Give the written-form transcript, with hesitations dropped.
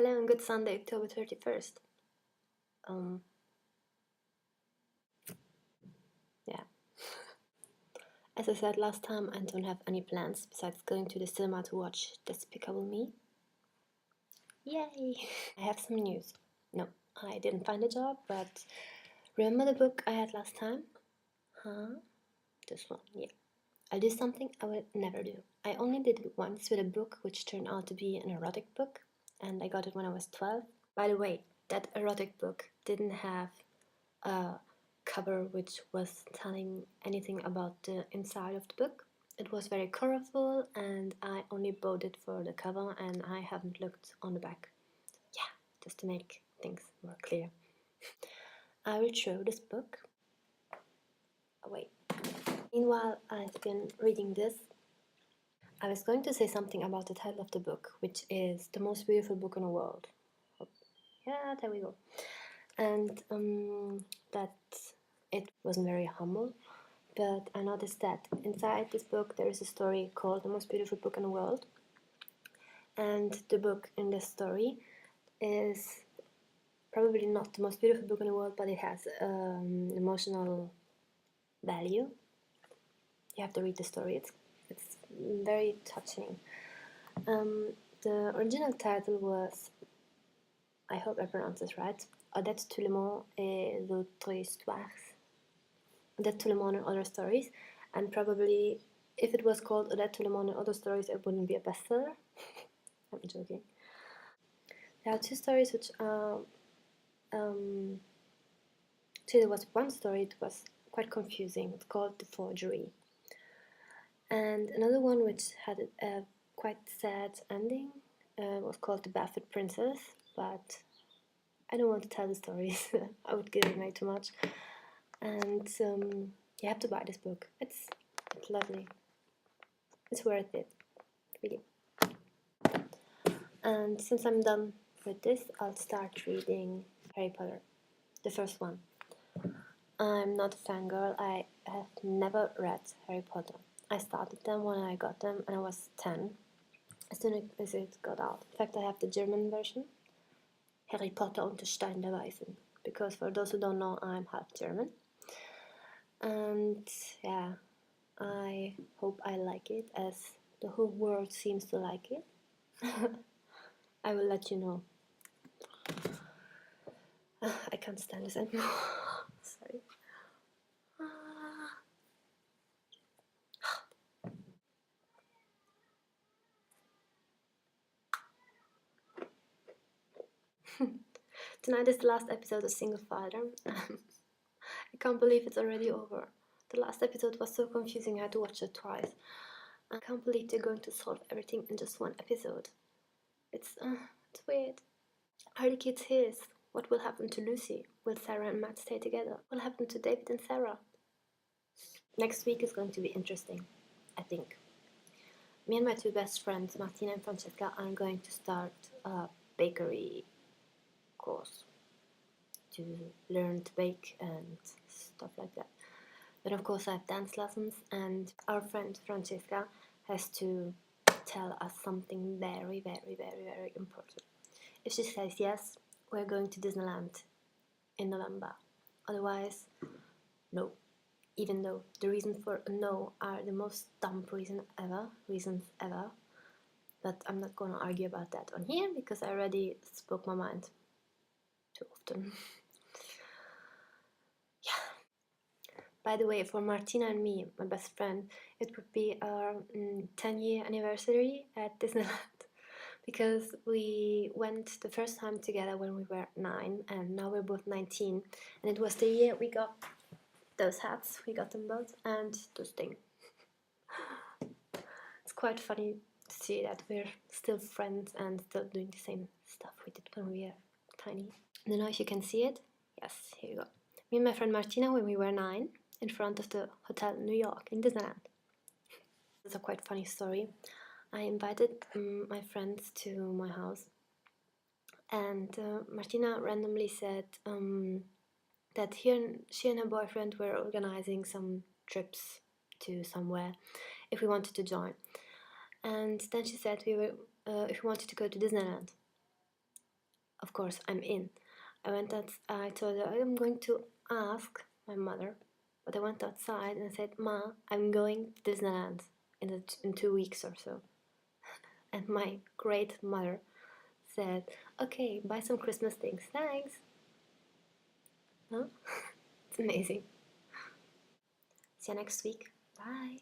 Hello and good Sunday, October 31st. Yeah. As I said last time, I don't have any plans besides going to the cinema to watch Despicable Me. Yay! I have some news. No, I didn't find a job, but remember the book I had last time? This one, yeah. I'll do something I will never do. I only did it once with a book which turned out to be an erotic book, and I got it when I was 12. By the way, that erotic book didn't have a cover which was telling anything about the inside of the book. It was very colorful and I only bought it for the cover and I haven't looked on the back. Yeah, just to make things more clear. I will show this book. Oh, wait. Meanwhile, I've been reading this. I was going to say something about the title of the book, which is The Most Beautiful Book in the World. Yeah, there we go. And that it wasn't very humble, but I noticed that inside this book there is a story called The Most Beautiful Book in the World, and the book in this story is probably not the most beautiful book in the world, but it has emotional value. You have to read the story, it's very touching. The original title was, I hope I pronounce this right, Odette tout le monde et d'autres histoires. Odette tout le monde and Other Stories, and probably if it was called Odette tout le monde and Other Stories, it wouldn't be a bestseller. I'm joking. There are two stories which are. Actually, there was one story that was quite confusing. It's called The Forgery, and another one which had a quite sad ending was called The Barefoot Princess. But I don't want to tell the stories. I would give away too much. And you have to buy this book. It's lovely. It's worth it, really. And since I'm done with this, I'll start reading Harry Potter, the first one. I'm not a fangirl. I have never read Harry Potter. I started them when I got them and I was 10, as soon as it got out. In fact, I have the German version, Harry Potter und der Stein der Weisen, because for those who don't know, I'm half German. And yeah, I hope I like it, as the whole world seems to like it. I will let you know. I can't stand this anymore. Sorry. Tonight is the last episode of Single Father. I can't believe it's already over. The last episode was so confusing I had to watch it twice. I can't believe they're going to solve everything in just one episode. It's weird. Are the kids his? What will happen to Lucy? Will Sarah and Matt stay together? What will happen to David and Sarah? Next week is going to be interesting, I think. Me and my two best friends, Martina and Francesca, are going to start a bakery course to learn to bake and stuff like that. But of course I have dance lessons, and our friend Francesca has to tell us something very, very, very, very important. If she says yes, we're going to Disneyland in November. Otherwise, no. Even though the reasons for a no are the most dumb reasons ever. But I'm not going to argue about that on here because I already spoke my mind too often. Yeah. By the way, for Martina and me, my best friend, it would be our 10-year anniversary at Disneyland. Because we went the first time together when we were 9, and now we're both 19. And it was the year we got those hats, we got them both, and those things. It's quite funny to see that we're still friends and still doing the same stuff we did when we were tiny. I don't know if you can see it. Yes, here you go. Me and my friend Martina, when we were 9, in front of the Hotel New York in Disneyland. It's a quite funny story. I invited my friends to my house, and Martina randomly said that she and her boyfriend were organizing some trips to somewhere if we wanted to join. And then she said if we wanted to go to Disneyland. Of course, I'm in. I told her I'm going to ask my mother, but I went outside and I said, Ma, I'm going to Disneyland in 2 weeks or so. And my great mother said, okay, buy some Christmas things, thanks. Huh? It's amazing. See you next week. Bye.